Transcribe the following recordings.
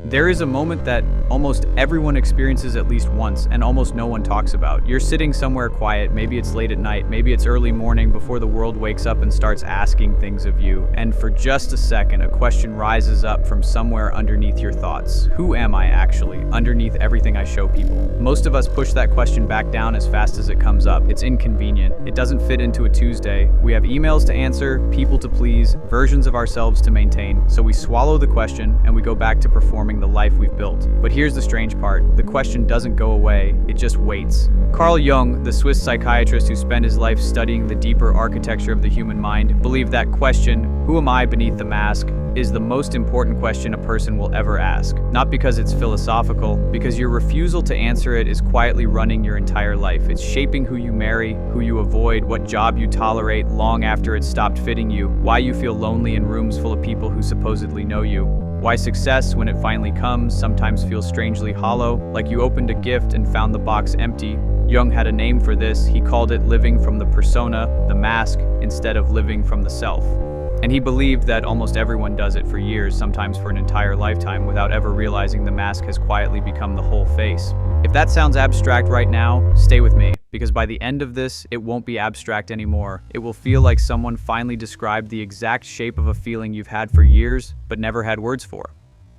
There is a moment that almost everyone experiences at least once and almost no one talks about. You're sitting somewhere quiet, maybe it's late at night, maybe it's early morning before the world wakes up and starts asking things of you, and for just a second, a question rises up from somewhere underneath your thoughts. Who am I actually, underneath everything I show people? Most of us push that question back down as fast as it comes up. It's inconvenient. It doesn't fit into a Tuesday. We have emails to answer, people to please, versions of ourselves to maintain, so we swallow the question and we go back to performing the life we've built. But here's the strange part. The question doesn't go away, it just waits. Carl Jung, the Swiss psychiatrist who spent his life studying the deeper architecture of the human mind, believed that question, who am I beneath the mask, is the most important question a person will ever ask. Not because it's philosophical, because your refusal to answer it is quietly running your entire life. It's shaping who you marry, who you avoid, what job you tolerate long after it's stopped fitting you, why you feel lonely in rooms full of people who supposedly know you. Why success, when it finally comes, sometimes feels strangely hollow, like you opened a gift and found the box empty. Jung had a name for this. He called it living from the persona, the mask, instead of living from the self. And he believed that almost everyone does it for years, sometimes for an entire lifetime, without ever realizing the mask has quietly become the whole face. If that sounds abstract right now, stay with me, because by the end of this, it won't be abstract anymore. It will feel like someone finally described the exact shape of a feeling you've had for years, but never had words for.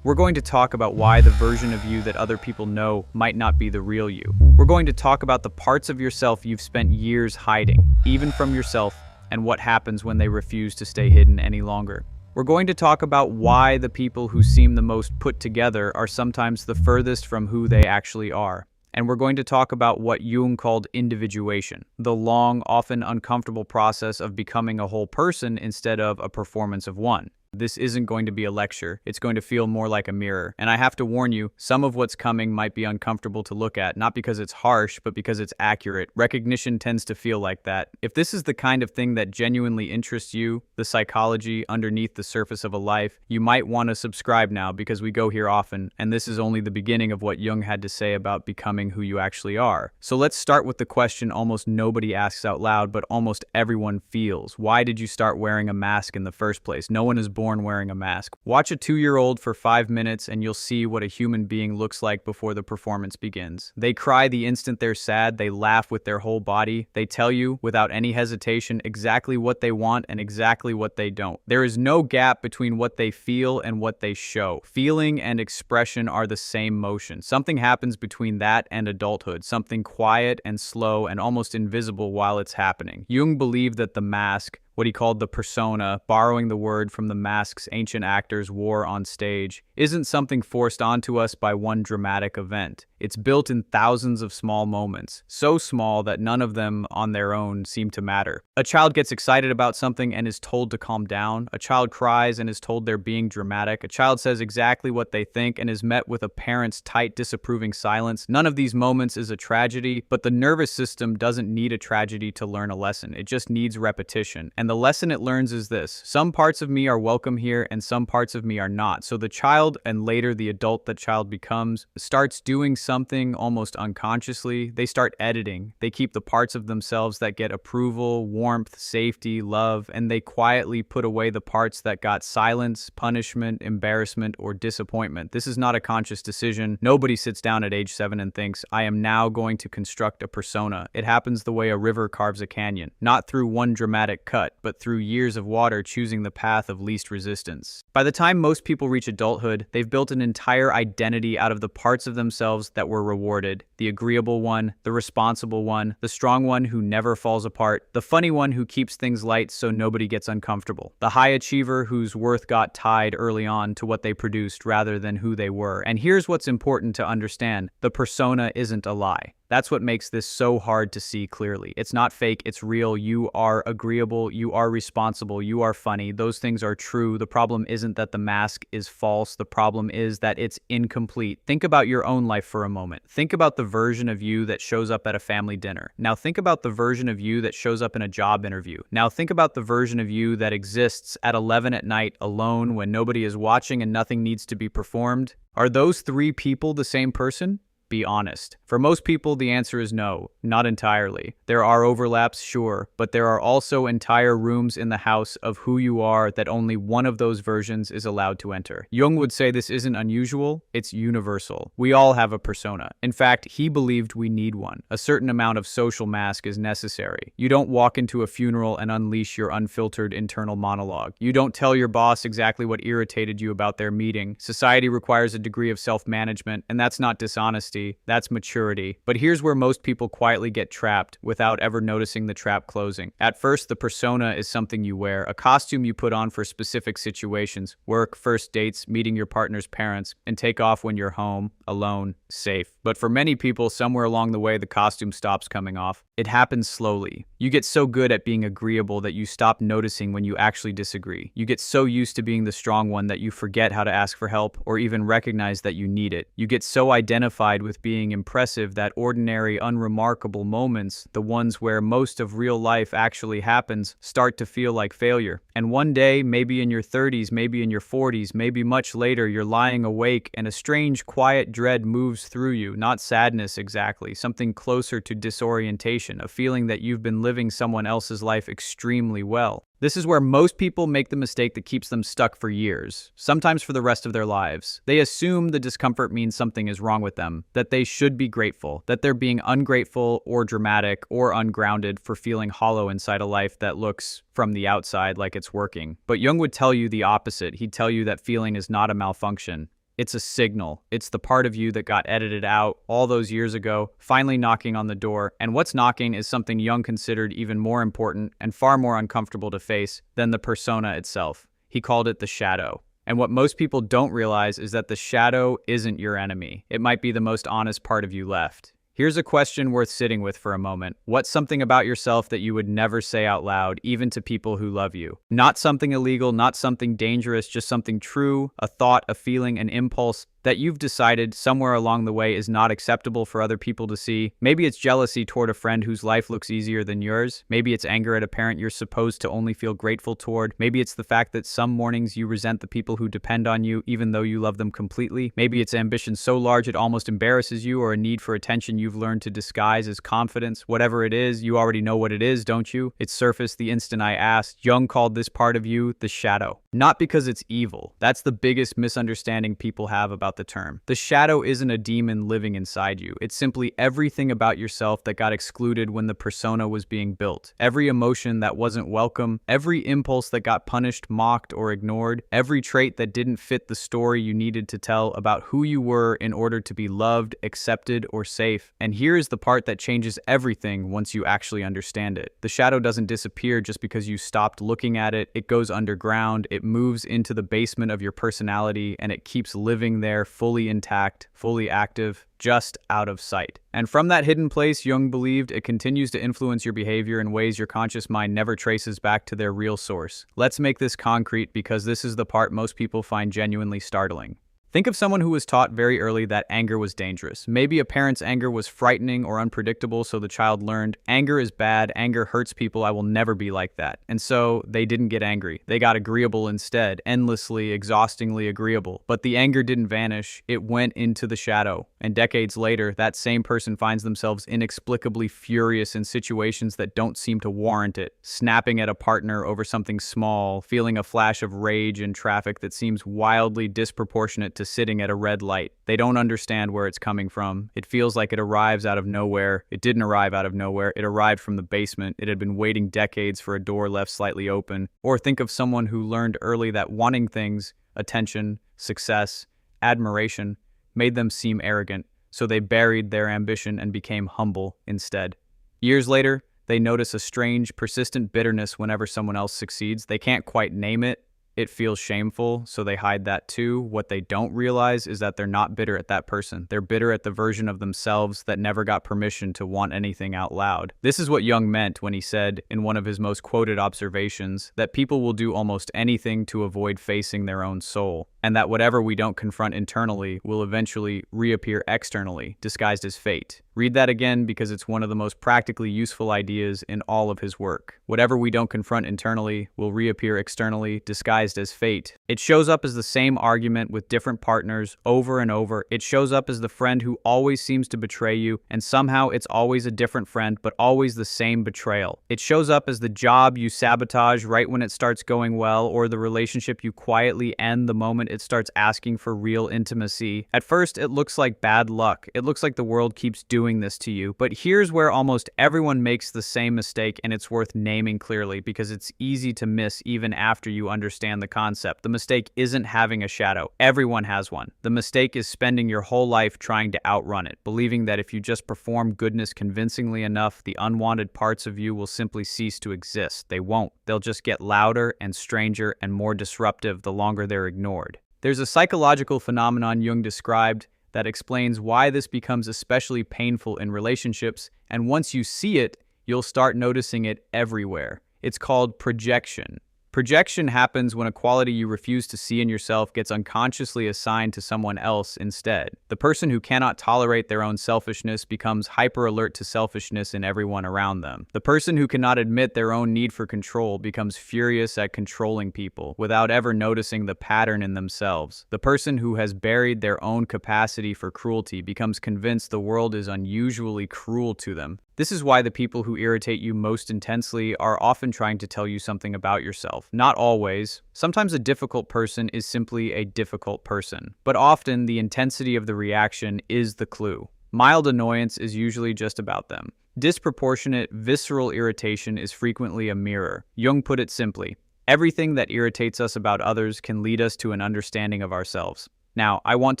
We're going to talk about why the version of you that other people know might not be the real you. We're going to talk about the parts of yourself you've spent years hiding, even from yourself, and what happens when they refuse to stay hidden any longer. We're going to talk about why the people who seem the most put together are sometimes the furthest from who they actually are. And we're going to talk about what Jung called individuation, the long, often uncomfortable process of becoming a whole person instead of a performance of one. This isn't going to be a lecture. It's going to feel more like a mirror. And I have to warn you, some of what's coming might be uncomfortable to look at, not because it's harsh, but because it's accurate. Recognition tends to feel like that. If this is the kind of thing that genuinely interests you, the psychology underneath the surface of a life, you might want to subscribe now because we go here often, and this is only the beginning of what Jung had to say about becoming who you actually are. So let's start with the question almost nobody asks out loud, but almost everyone feels. Why did you start wearing a mask in the first place? No one is born wearing a mask. Watch a 2-year-old for 5 minutes and you'll see what a human being looks like before the performance begins. They cry the instant they're sad, they laugh with their whole body, they tell you, without any hesitation, exactly what they want and exactly what they don't. There is no gap between what they feel and what they show. Feeling and expression are the same motion. Something happens between that and adulthood, something quiet and slow and almost invisible while it's happening. Jung believed that the mask, what he called the persona, borrowing the word from the masks ancient actors wore on stage, isn't something forced onto us by one dramatic event. It's built in thousands of small moments, so small that none of them on their own seem to matter. A child gets excited about something and is told to calm down. A child cries and is told they're being dramatic. A child says exactly what they think and is met with a parent's tight, disapproving silence. None of these moments is a tragedy, but the nervous system doesn't need a tragedy to learn a lesson. It just needs repetition. And the lesson it learns is this: some parts of me are welcome here and some parts of me are not. So the child, and later the adult that child becomes, starts doing something almost unconsciously. They start editing. They keep the parts of themselves that get approval, warmth, safety, love, and they quietly put away the parts that got silence, punishment, embarrassment, or disappointment. This is not a conscious decision. Nobody sits down at age 7 and thinks, I am now going to construct a persona. It happens the way a river carves a canyon, not through one dramatic cut, but through years of water choosing the path of least resistance. By the time most people reach adulthood, they've built an entire identity out of the parts of themselves that were rewarded. The agreeable one, the responsible one, the strong one who never falls apart, the funny one who keeps things light so nobody gets uncomfortable, the high achiever whose worth got tied early on to what they produced rather than who they were. And here's what's important to understand: the persona isn't a lie. That's what makes this so hard to see clearly. It's not fake, it's real. You are agreeable, you are responsible, you are funny. Those things are true. The problem isn't that the mask is false. The problem is that it's incomplete. Think about your own life for a moment. Think about the version of you that shows up at a family dinner. Now think about the version of you that shows up in a job interview. Now think about the version of you that exists at 11 at night alone when nobody is watching and nothing needs to be performed. Are those 3 people the same person? Be honest. For most people, the answer is no, not entirely. There are overlaps, sure, but there are also entire rooms in the house of who you are that only one of those versions is allowed to enter. Jung would say this isn't unusual, it's universal. We all have a persona. In fact, he believed we need one. A certain amount of social mask is necessary. You don't walk into a funeral and unleash your unfiltered internal monologue. You don't tell your boss exactly what irritated you about their meeting. Society requires a degree of self-management, and that's not dishonesty, that's maturity. But here's where most people quietly get trapped without ever noticing the trap closing. At first, the persona is something you wear, a costume you put on for specific situations, work, first dates, meeting your partner's parents, and take off when you're home, alone, safe. But for many people, somewhere along the way, the costume stops coming off. It happens slowly. You get so good at being agreeable that you stop noticing when you actually disagree. You get so used to being the strong one that you forget how to ask for help or even recognize that you need it. You get so identified with being impressive that ordinary, unremarkable moments, the ones where most of real life actually happens, start to feel like failure. And one day, maybe in your 30s, maybe in your 40s, maybe much later, you're lying awake and a strange, quiet dread moves through you. Not sadness exactly, something closer to disorientation, a feeling that you've been living someone else's life extremely well. This is where most people make the mistake that keeps them stuck for years, sometimes for the rest of their lives. They assume the discomfort means something is wrong with them, that they should be grateful, that they're being ungrateful or dramatic or ungrounded for feeling hollow inside a life that looks from the outside like it's working. But Jung would tell you the opposite. He'd tell you that feeling is not a malfunction. It's a signal. It's the part of you that got edited out all those years ago, finally knocking on the door. And what's knocking is something Jung considered even more important and far more uncomfortable to face than the persona itself. He called it the shadow. And what most people don't realize is that the shadow isn't your enemy. It might be the most honest part of you left. Here's a question worth sitting with for a moment. What's something about yourself that you would never say out loud, even to people who love you? Not something illegal, not something dangerous, just something true, a thought, a feeling, an impulse that you've decided somewhere along the way is not acceptable for other people to see. Maybe it's jealousy toward a friend whose life looks easier than yours. Maybe it's anger at a parent you're supposed to only feel grateful toward. Maybe it's the fact that some mornings you resent the people who depend on you even though you love them completely. Maybe it's ambition so large it almost embarrasses you, or a need for attention you've learned to disguise as confidence. Whatever it is, you already know what it is, don't you? It surfaced the instant I asked. Jung called this part of you the shadow. Not because it's evil. That's the biggest misunderstanding people have about the term. The shadow isn't a demon living inside you. It's simply everything about yourself that got excluded when the persona was being built. Every emotion that wasn't welcome, every impulse that got punished, mocked, or ignored, every trait that didn't fit the story you needed to tell about who you were in order to be loved, accepted, or safe. And here is the part that changes everything once you actually understand it. The shadow doesn't disappear just because you stopped looking at it. It goes underground. It moves into the basement of your personality, and it keeps living there fully intact, fully active, just out of sight. And from that hidden place, Jung believed, it continues to influence your behavior in ways your conscious mind never traces back to their real source. Let's make this concrete because this is the part most people find genuinely startling. Think of someone who was taught very early that anger was dangerous. Maybe a parent's anger was frightening or unpredictable, so the child learned, anger is bad, anger hurts people, I will never be like that. And so they didn't get angry. They got agreeable instead, endlessly, exhaustingly agreeable. But the anger didn't vanish, it went into the shadow. And decades later, that same person finds themselves inexplicably furious in situations that don't seem to warrant it, snapping at a partner over something small, feeling a flash of rage in traffic that seems wildly disproportionate to sitting at a red light. They don't understand where it's coming from. It feels like it arrives out of nowhere. It didn't arrive out of nowhere. It arrived from the basement. It had been waiting decades for a door left slightly open. Or think of someone who learned early that wanting things, attention, success, admiration, made them seem arrogant, so they buried their ambition and became humble instead. Years later, they notice a strange, persistent bitterness whenever someone else succeeds. They can't quite name it. It feels shameful, so they hide that too. What they don't realize is that they're not bitter at that person. They're bitter at the version of themselves that never got permission to want anything out loud. This is what Jung meant when he said, in one of his most quoted observations, that people will do almost anything to avoid facing their own soul. and that whatever we don't confront internally will eventually reappear externally, disguised as fate. Read that again because it's one of the most practically useful ideas in all of his work. Whatever we don't confront internally will reappear externally, disguised as fate. It shows up as the same argument with different partners over and over. It shows up as the friend who always seems to betray you, and somehow it's always a different friend, but always the same betrayal. It shows up as the job you sabotage right when it starts going well, or the relationship you quietly end the moment it starts asking for real intimacy. At first, it looks like bad luck. It looks like the world keeps doing this to you, but here's where almost everyone makes the same mistake, and it's worth naming clearly because it's easy to miss even after you understand the concept. The mistake isn't having a shadow. Everyone has one. The mistake is spending your whole life trying to outrun it, believing that if you just perform goodness convincingly enough, the unwanted parts of you will simply cease to exist. They won't. They'll just get louder and stranger and more disruptive the longer they're ignored. There's a psychological phenomenon Jung described that explains why this becomes especially painful in relationships, and once you see it, you'll start noticing it everywhere. It's called projection. Projection happens when a quality you refuse to see in yourself gets unconsciously assigned to someone else instead. The person who cannot tolerate their own selfishness becomes hyper-alert to selfishness in everyone around them. The person who cannot admit their own need for control becomes furious at controlling people without ever noticing the pattern in themselves. The person who has buried their own capacity for cruelty becomes convinced the world is unusually cruel to them. This is why the people who irritate you most intensely are often trying to tell you something about yourself. Not always. Sometimes a difficult person is simply a difficult person. But often, the intensity of the reaction is the clue. Mild annoyance is usually just about them. Disproportionate, visceral irritation is frequently a mirror. Jung put it simply, everything that irritates us about others can lead us to an understanding of ourselves. Now, I want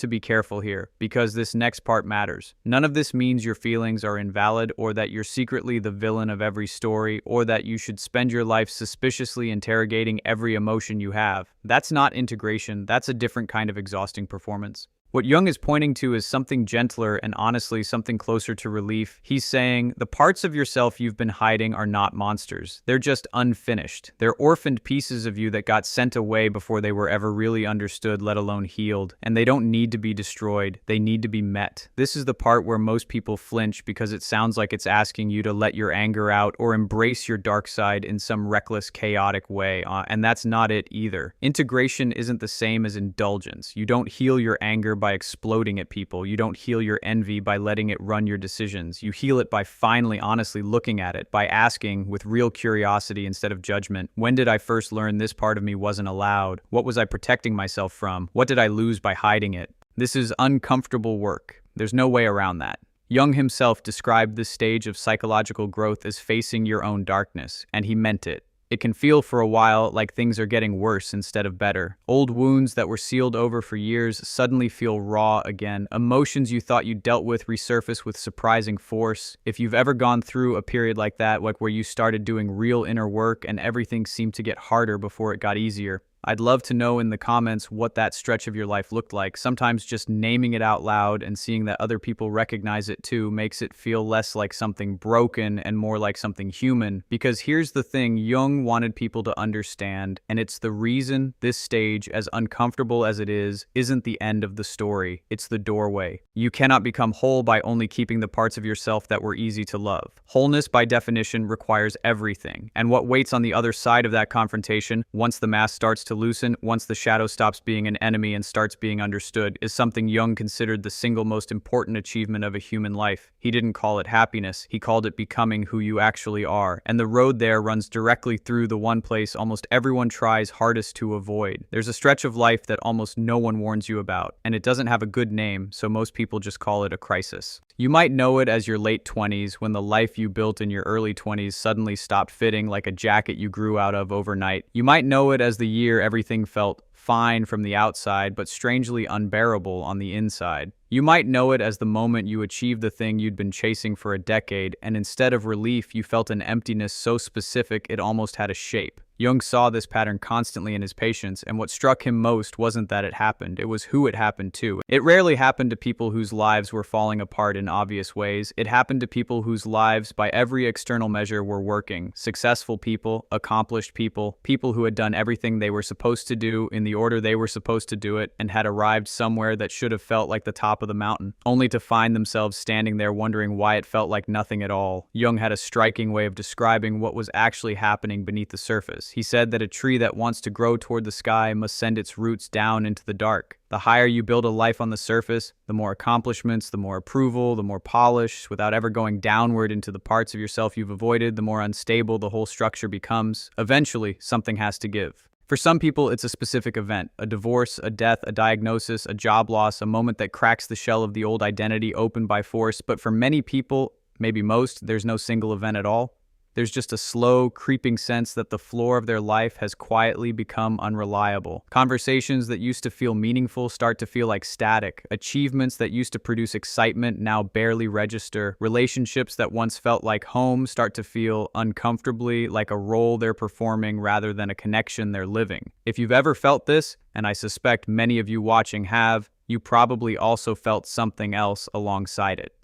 to be careful here, because this next part matters. None of this means your feelings are invalid, or that you're secretly the villain of every story, or that you should spend your life suspiciously interrogating every emotion you have. That's not integration, that's a different kind of exhausting performance. What Jung is pointing to is something gentler and honestly something closer to relief. He's saying, the parts of yourself you've been hiding are not monsters. They're just unfinished. They're orphaned pieces of you that got sent away before they were ever really understood, let alone healed. And they don't need to be destroyed. They need to be met. This is the part where most people flinch because it sounds like it's asking you to let your anger out or embrace your dark side in some reckless, chaotic way. And that's not it either. Integration isn't the same as indulgence. You don't heal your anger by exploding at people. You don't heal your envy by letting it run your decisions. You heal it by finally honestly looking at it, by asking with real curiosity instead of judgment, when did I first learn this part of me wasn't allowed? What was I protecting myself from? What did I lose by hiding it? This is uncomfortable work. There's no way around that. Jung himself described this stage of psychological growth as facing your own darkness, and he meant it. It can feel for a while like things are getting worse instead of better. Old wounds that were sealed over for years suddenly feel raw again. Emotions you thought you dealt with resurface with surprising force. If you've ever gone through a period like that, like where you started doing real inner work and everything seemed to get harder before it got easier, I'd love to know in the comments what that stretch of your life looked like. Sometimes just naming it out loud and seeing that other people recognize it too makes it feel less like something broken and more like something human. Because here's the thing Jung wanted people to understand, and it's the reason this stage, as uncomfortable as it is, isn't the end of the story. It's the doorway. You cannot become whole by only keeping the parts of yourself that were easy to love. Wholeness, by definition, requires everything. And what waits on the other side of that confrontation, once the mask starts to loosen, once the shadow stops being an enemy and starts being understood, is something Jung considered the single most important achievement of a human life. He didn't call it happiness, he called it becoming who you actually are. And the road there runs directly through the one place almost everyone tries hardest to avoid. There's a stretch of life that almost no one warns you about, and it doesn't have a good name, so most people just call it a crisis. You might know it as your late 20s, when the life you built in your early 20s suddenly stopped fitting like a jacket you grew out of overnight. You might know it as the year everything felt fine from the outside, but strangely unbearable on the inside. You might know it as the moment you achieved the thing you'd been chasing for a decade, and instead of relief, you felt an emptiness so specific it almost had a shape. Jung saw this pattern constantly in his patients, and what struck him most wasn't that it happened, it was who it happened to. It rarely happened to people whose lives were falling apart in obvious ways. It happened to people whose lives, by every external measure, were working. Successful people, accomplished people, people who had done everything they were supposed to do in the order they were supposed to do it, and had arrived somewhere that should have felt like the top of the mountain, only to find themselves standing there wondering why it felt like nothing at all. Jung had a striking way of describing what was actually happening beneath the surface. He said that a tree that wants to grow toward the sky must send its roots down into the dark. The higher you build a life on the surface, the more accomplishments, the more approval, the more polish, without ever going downward into the parts of yourself you've avoided, the more unstable the whole structure becomes. Eventually, something has to give. For some people, it's a specific event, a divorce, a death, a diagnosis, a job loss, a moment that cracks the shell of the old identity open by force. But for many people, maybe most, there's no single event at all. There's just a slow, creeping sense that the floor of their life has quietly become unreliable. Conversations that used to feel meaningful start to feel like static. Achievements that used to produce excitement now barely register. Relationships that once felt like home start to feel uncomfortably like a role they're performing rather than a connection they're living. If you've ever felt this, and I suspect many of you watching have, you probably also felt something else alongside it.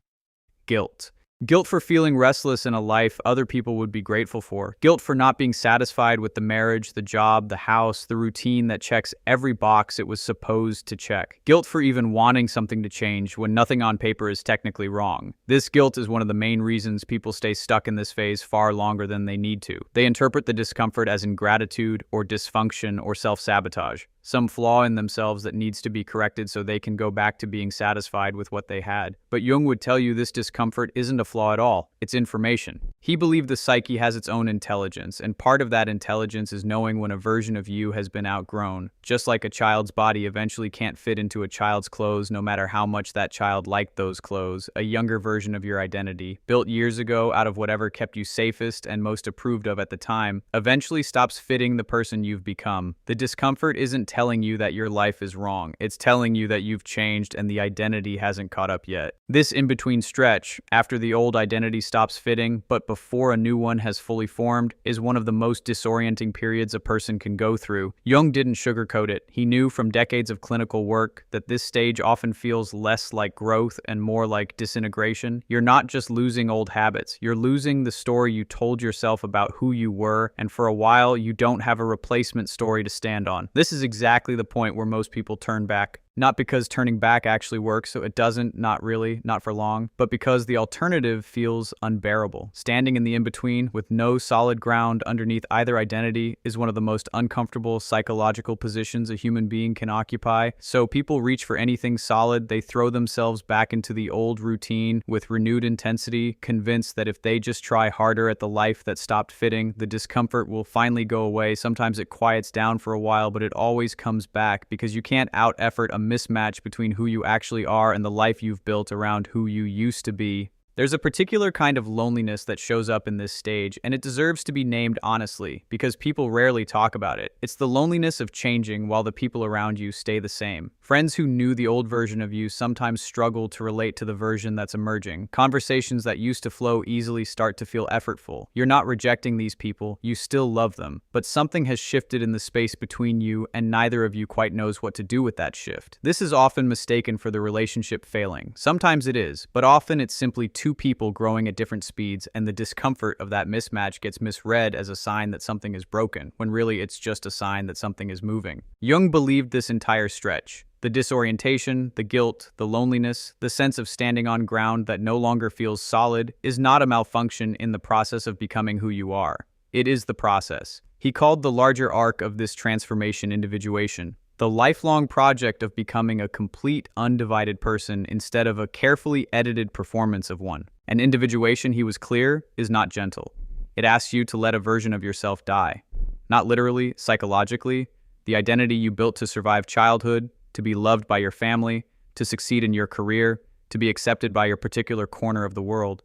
Guilt. Guilt for feeling restless in a life other people would be grateful for. Guilt for not being satisfied with the marriage, the job, the house, the routine that checks every box it was supposed to check. Guilt for even wanting something to change when nothing on paper is technically wrong. This guilt is one of the main reasons people stay stuck in this phase far longer than they need to. They interpret the discomfort as ingratitude or dysfunction or self-sabotage. Some flaw in themselves that needs to be corrected so they can go back to being satisfied with what they had. But Jung would tell you this discomfort isn't a flaw at all, it's information. He believed the psyche has its own intelligence, and part of that intelligence is knowing when a version of you has been outgrown. Just like a child's body eventually can't fit into a child's clothes no matter how much that child liked those clothes, a younger version of your identity, built years ago out of whatever kept you safest and most approved of at the time, eventually stops fitting the person you've become. The discomfort isn't telling you that your life is wrong. It's telling you that you've changed and the identity hasn't caught up yet. This in-between stretch, after the old identity stops fitting, but before a new one has fully formed, is one of the most disorienting periods a person can go through. Jung didn't sugarcoat it. He knew from decades of clinical work that this stage often feels less like growth and more like disintegration. You're not just losing old habits. You're losing the story you told yourself about who you were, and for a while, you don't have a replacement story to stand on. This is exactly the point where most people turn back. Not because turning back actually works, so it doesn't, not really, not for long, but because the alternative feels unbearable. Standing in the in-between with no solid ground underneath either identity is one of the most uncomfortable psychological positions a human being can occupy. So people reach for anything solid, they throw themselves back into the old routine with renewed intensity, convinced that if they just try harder at the life that stopped fitting, the discomfort will finally go away. Sometimes it quiets down for a while, but it always comes back because you can't out-effort a mismatch between who you actually are and the life you've built around who you used to be. There's a particular kind of loneliness that shows up in this stage, and it deserves to be named honestly, because people rarely talk about it. It's the loneliness of changing while the people around you stay the same. Friends who knew the old version of you sometimes struggle to relate to the version that's emerging. Conversations that used to flow easily start to feel effortful. You're not rejecting these people, you still love them, but something has shifted in the space between you, and neither of you quite knows what to do with that shift. This is often mistaken for the relationship failing. Sometimes it is, but often it's simply two people growing at different speeds, and the discomfort of that mismatch gets misread as a sign that something is broken, when really it's just a sign that something is moving. Jung believed this entire stretch. The disorientation, the guilt, the loneliness, the sense of standing on ground that no longer feels solid is not a malfunction in the process of becoming who you are. It is the process. He called the larger arc of this transformation individuation, the lifelong project of becoming a complete, undivided person instead of a carefully edited performance of one. An individuation, he was clear, is not gentle. It asks you to let a version of yourself die. Not literally, psychologically. The identity you built to survive childhood, to be loved by your family, to succeed in your career, to be accepted by your particular corner of the world.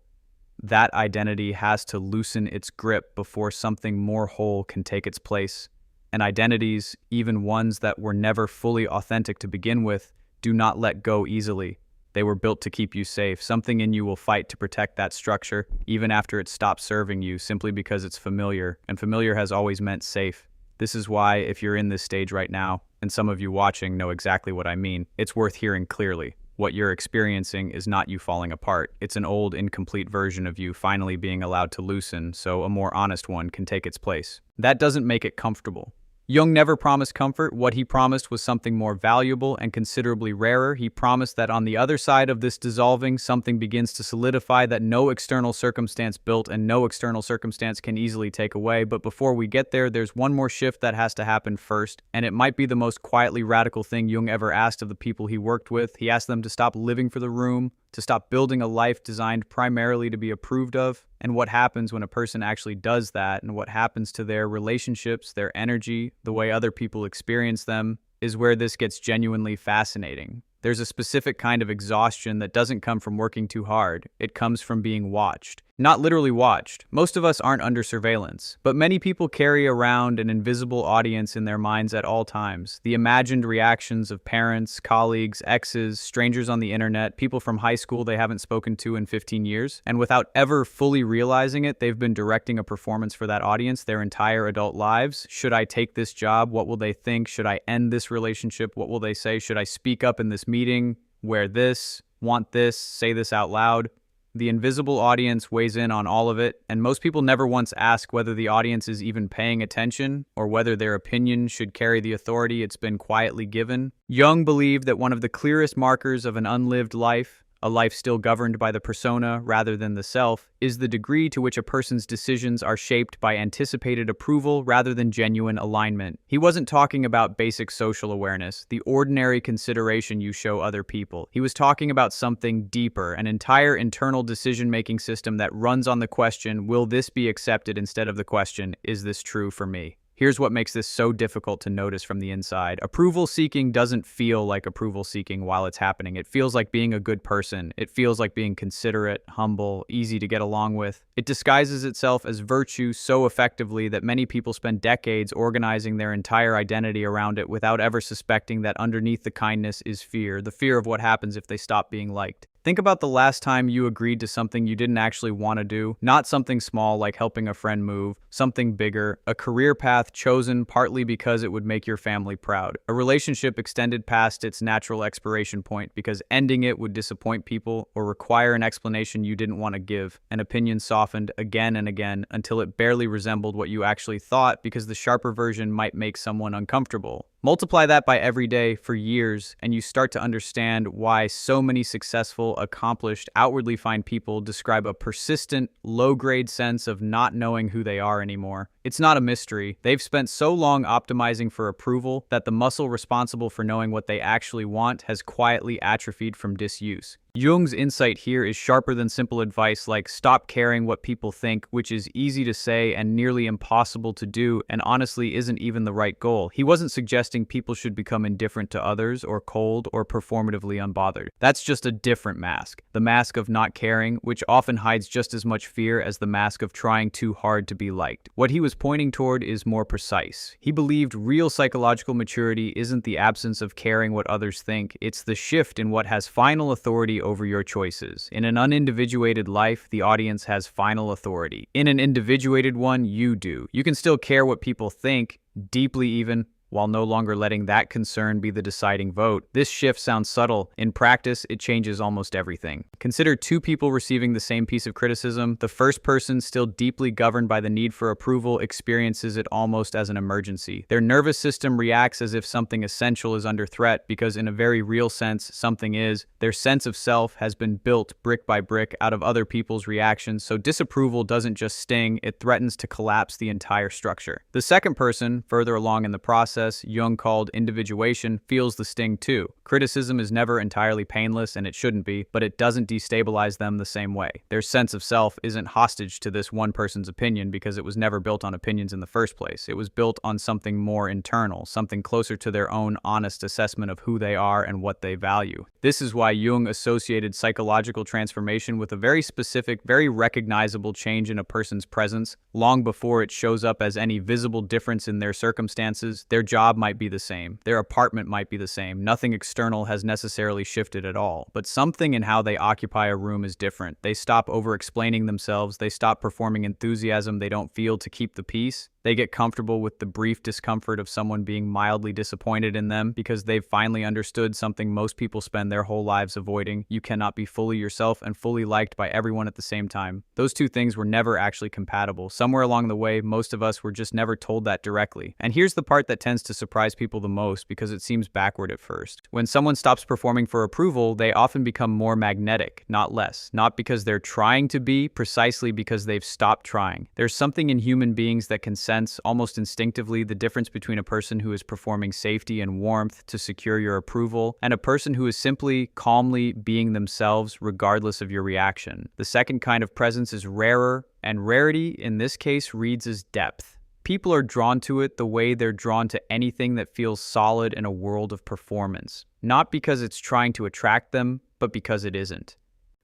That identity has to loosen its grip before something more whole can take its place. And identities, even ones that were never fully authentic to begin with, do not let go easily. They were built to keep you safe. Something in you will fight to protect that structure, even after it stops serving you, simply because it's familiar, and familiar has always meant safe. This is why, if you're in this stage right now, and some of you watching know exactly what I mean, it's worth hearing clearly. What you're experiencing is not you falling apart. It's an old, incomplete version of you finally being allowed to loosen, so a more honest one can take its place. That doesn't make it comfortable. Jung never promised comfort. What he promised was something more valuable and considerably rarer. He promised that on the other side of this dissolving, something begins to solidify that no external circumstance built and no external circumstance can easily take away. But before we get there, there's one more shift that has to happen first, and it might be the most quietly radical thing Jung ever asked of the people he worked with. He asked them to stop living for the room, to stop building a life designed primarily to be approved of. And what happens when a person actually does that, and what happens to their relationships, their energy, the way other people experience them, is where this gets genuinely fascinating. There's a specific kind of exhaustion that doesn't come from working too hard. It comes from being watched. Not literally watched. Most of us aren't under surveillance, but many people carry around an invisible audience in their minds at all times. The imagined reactions of parents, colleagues, exes, strangers on the internet, people from high school they haven't spoken to in 15 years, and without ever fully realizing it, they've been directing a performance for that audience their entire adult lives. Should I take this job? What will they think? Should I end this relationship? What will they say? Should I speak up in this meeting? Wear this? Want this? Say this out loud? The invisible audience weighs in on all of it, and most people never once ask whether the audience is even paying attention or whether their opinion should carry the authority it's been quietly given. Jung believed that one of the clearest markers of an unlived life, a life still governed by the persona rather than the self, is the degree to which a person's decisions are shaped by anticipated approval rather than genuine alignment. He wasn't talking about basic social awareness, the ordinary consideration you show other people. He was talking about something deeper, an entire internal decision-making system that runs on the question, will this be accepted, instead of the question, is this true for me? Here's what makes this so difficult to notice from the inside. Approval seeking doesn't feel like approval seeking while it's happening. It feels like being a good person. It feels like being considerate, humble, easy to get along with. It disguises itself as virtue so effectively that many people spend decades organizing their entire identity around it without ever suspecting that underneath the kindness is fear, the fear of what happens if they stop being liked. Think about the last time you agreed to something you didn't actually want to do, not something small like helping a friend move, something bigger, a career path chosen partly because it would make your family proud, a relationship extended past its natural expiration point because ending it would disappoint people or require an explanation you didn't want to give, an opinion softened again and again until it barely resembled what you actually thought because the sharper version might make someone uncomfortable. Multiply that by every day for years, and you start to understand why so many successful, accomplished, outwardly fine people describe a persistent, low-grade sense of not knowing who they are anymore. It's not a mystery. They've spent so long optimizing for approval that the muscle responsible for knowing what they actually want has quietly atrophied from disuse. Jung's insight here is sharper than simple advice like stop caring what people think, which is easy to say and nearly impossible to do, and honestly isn't even the right goal. He wasn't suggesting people should become indifferent to others or cold or performatively unbothered. That's just a different mask. The mask of not caring, which often hides just as much fear as the mask of trying too hard to be liked. What he was pointing toward is more precise. He believed real psychological maturity isn't the absence of caring what others think, it's the shift in what has final authority over your choices. In an unindividuated life, the audience has final authority. In an individuated one, you do. You can still care what people think, deeply even, while no longer letting that concern be the deciding vote. This shift sounds subtle. In practice, it changes almost everything. Consider two people receiving the same piece of criticism. The first person, still deeply governed by the need for approval, experiences it almost as an emergency. Their nervous system reacts as if something essential is under threat because in a very real sense, something is. Their sense of self has been built brick by brick out of other people's reactions, so disapproval doesn't just sting, it threatens to collapse the entire structure. The second person, further along in the process, Jung called individuation, feels the sting too. Criticism is never entirely painless, and it shouldn't be, but it doesn't destabilize them the same way. Their sense of self isn't hostage to this one person's opinion because it was never built on opinions in the first place. It was built on something more internal, something closer to their own honest assessment of who they are and what they value. This is why Jung associated psychological transformation with a very specific, very recognizable change in a person's presence long before it shows up as any visible difference in their circumstances. Their job might be the same, their apartment might be the same, nothing external has necessarily shifted at all, but something in how they occupy a room is different. They stop over-explaining themselves, they stop performing enthusiasm they don't feel to keep the peace. They get comfortable with the brief discomfort of someone being mildly disappointed in them because they've finally understood something most people spend their whole lives avoiding. You cannot be fully yourself and fully liked by everyone at the same time. Those two things were never actually compatible. Somewhere along the way, most of us were just never told that directly. And here's the part that tends to surprise people the most because it seems backward at first. When someone stops performing for approval, they often become more magnetic, not less. Not because they're trying to be, precisely because they've stopped trying. There's something in human beings that can sense almost instinctively the difference between a person who is performing safety and warmth to secure your approval and a person who is simply calmly being themselves regardless of your reaction. The second kind of presence is rarer, and rarity in this case reads as depth. People are drawn to it the way they're drawn to anything that feels solid in a world of performance. Not because it's trying to attract them, but because it isn't.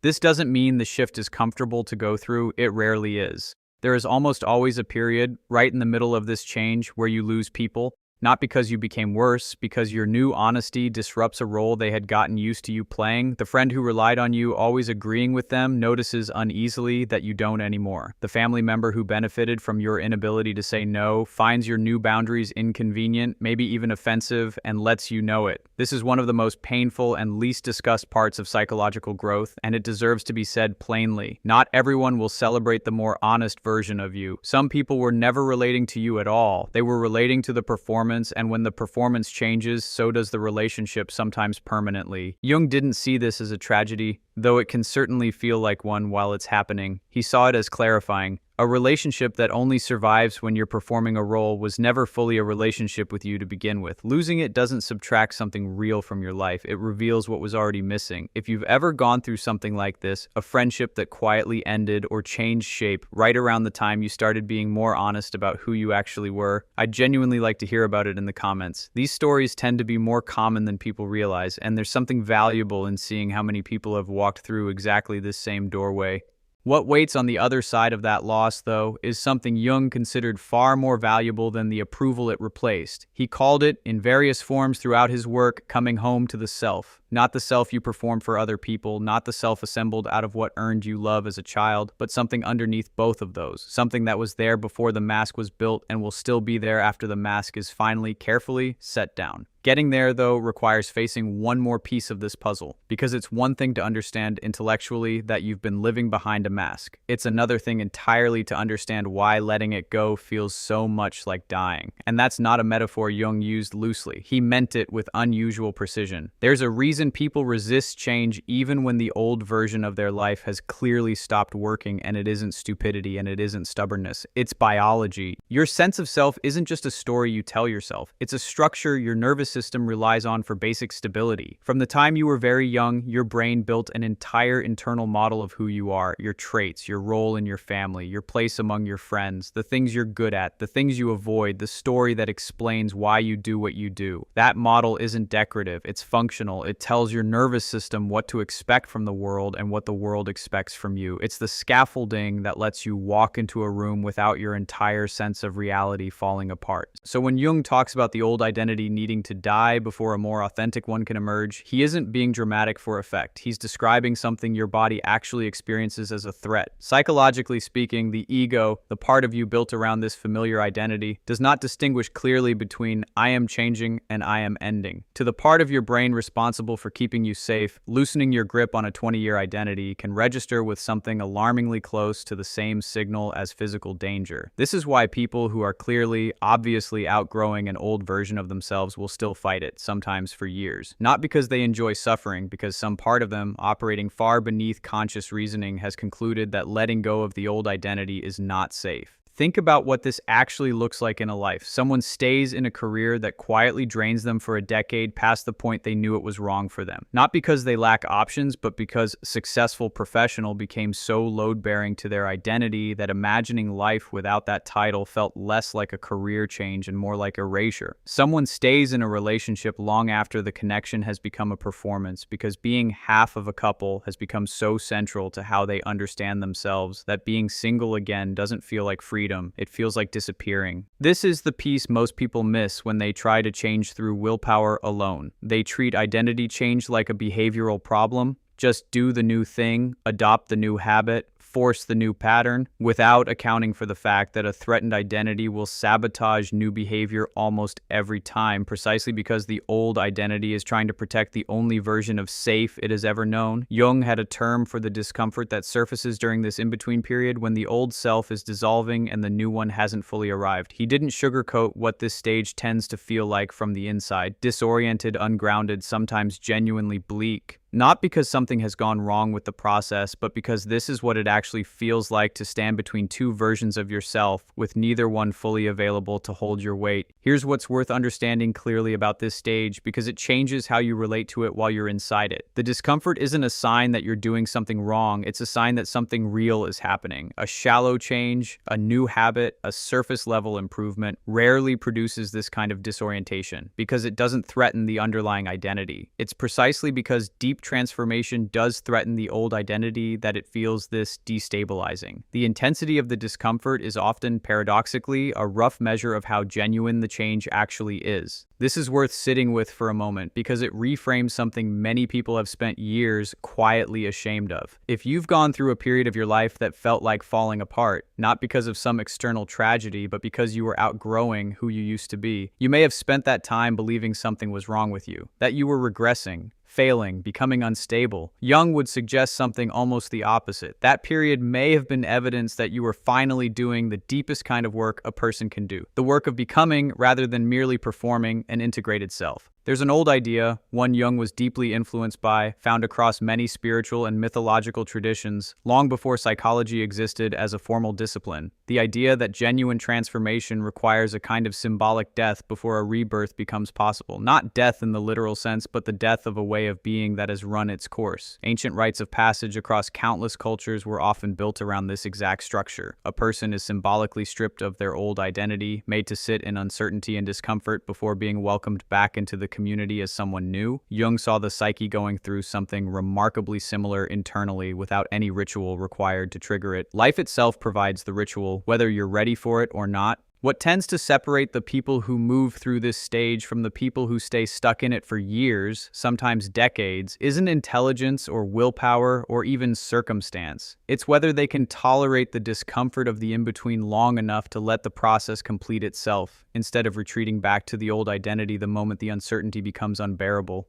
This doesn't mean the shift is comfortable to go through, it rarely is. There is almost always a period right in the middle of this change where you lose people, not because you became worse, because your new honesty disrupts a role they had gotten used to you playing. The friend who relied on you always agreeing with them notices uneasily that you don't anymore. The family member who benefited from your inability to say no finds your new boundaries inconvenient, maybe even offensive, and lets you know it. This is one of the most painful and least discussed parts of psychological growth, and it deserves to be said plainly. Not everyone will celebrate the more honest version of you. Some people were never relating to you at all. They were relating to the performance, and when the performance changes, so does the relationship, sometimes permanently. Jung didn't see this as a tragedy, though it can certainly feel like one while it's happening. He saw it as clarifying. A relationship that only survives when you're performing a role was never fully a relationship with you to begin with. Losing it doesn't subtract something real from your life, it reveals what was already missing. If you've ever gone through something like this, a friendship that quietly ended or changed shape right around the time you started being more honest about who you actually were, I'd genuinely like to hear about it in the comments. These stories tend to be more common than people realize, and there's something valuable in seeing how many people have walked through exactly this same doorway. What waits on the other side of that loss, though, is something Jung considered far more valuable than the approval it replaced. He called it, in various forms throughout his work, coming home to the self. Not the self you performed for other people, not the self assembled out of what earned you love as a child, but something underneath both of those. Something that was there before the mask was built and will still be there after the mask is finally, carefully set down. Getting there, though, requires facing one more piece of this puzzle, because it's one thing to understand intellectually that you've been living behind a mask. It's another thing entirely to understand why letting it go feels so much like dying. And that's not a metaphor Jung used loosely. He meant it with unusual precision. There's a reason people resist change even when the old version of their life has clearly stopped working, and it isn't stupidity and it isn't stubbornness. It's biology. Your sense of self isn't just a story you tell yourself. It's a structure your nervous system relies on for basic stability. From the time you were very young, your brain built an entire internal model of who you are, your traits, your role in your family, your place among your friends, the things you're good at, the things you avoid, the story that explains why you do what you do. That model isn't decorative, it's functional. It tells your nervous system what to expect from the world and what the world expects from you. It's the scaffolding that lets you walk into a room without your entire sense of reality falling apart. So when Jung talks about the old identity needing to die before a more authentic one can emerge, he isn't being dramatic for effect. He's describing something your body actually experiences as a threat. Psychologically speaking, the ego, the part of you built around this familiar identity, does not distinguish clearly between I am changing and I am ending. To the part of your brain responsible for keeping you safe, loosening your grip on a 20-year identity can register with something alarmingly close to the same signal as physical danger. This is why people who are clearly, obviously outgrowing an old version of themselves will still fight it, sometimes for years. Not because they enjoy suffering, because some part of them, operating far beneath conscious reasoning, has concluded that letting go of the old identity is not safe. Think about what this actually looks like in a life. Someone stays in a career that quietly drains them for a decade past the point they knew it was wrong for them. Not because they lack options, but because successful professional became so load-bearing to their identity that imagining life without that title felt less like a career change and more like erasure. Someone stays in a relationship long after the connection has become a performance because being half of a couple has become so central to how they understand themselves that being single again doesn't feel like freedom freedom. It feels like disappearing. This is the piece most people miss when they try to change through willpower alone. They treat identity change like a behavioral problem. Just do the new thing, adopt the new habit, force the new pattern, without accounting for the fact that a threatened identity will sabotage new behavior almost every time, precisely because the old identity is trying to protect the only version of safe it has ever known. Jung had a term for the discomfort that surfaces during this in-between period when the old self is dissolving and the new one hasn't fully arrived. He didn't sugarcoat what this stage tends to feel like from the inside: disoriented, ungrounded, sometimes genuinely bleak. Not because something has gone wrong with the process, but because this is what it actually feels like to stand between two versions of yourself, with neither one fully available to hold your weight. Here's what's worth understanding clearly about this stage, because it changes how you relate to it while you're inside it. The discomfort isn't a sign that you're doing something wrong, it's a sign that something real is happening. A shallow change, a new habit, a surface-level improvement rarely produces this kind of disorientation, because it doesn't threaten the underlying identity. It's precisely because deep transformation does threaten the old identity that it feels this destabilizing. The intensity of the discomfort is often, paradoxically, a rough measure of how genuine the change actually is. This is worth sitting with for a moment because it reframes something many people have spent years quietly ashamed of. If you've gone through a period of your life that felt like falling apart, not because of some external tragedy, but because you were outgrowing who you used to be, you may have spent that time believing something was wrong with you, that you were regressing, failing, becoming unstable. Jung would suggest something almost the opposite. That period may have been evidence that you were finally doing the deepest kind of work a person can do, the work of becoming rather than merely performing an integrated self. There's an old idea, one Jung was deeply influenced by, found across many spiritual and mythological traditions, long before psychology existed as a formal discipline. The idea that genuine transformation requires a kind of symbolic death before a rebirth becomes possible. Not death in the literal sense, but the death of a way of being that has run its course. Ancient rites of passage across countless cultures were often built around this exact structure. A person is symbolically stripped of their old identity, made to sit in uncertainty and discomfort before being welcomed back into the community as someone new. Jung saw the psyche going through something remarkably similar internally without any ritual required to trigger it. Life itself provides the ritual, whether you're ready for it or not. What tends to separate the people who move through this stage from the people who stay stuck in it for years, sometimes decades, isn't intelligence or willpower or even circumstance. It's whether they can tolerate the discomfort of the in-between long enough to let the process complete itself, instead of retreating back to the old identity the moment the uncertainty becomes unbearable.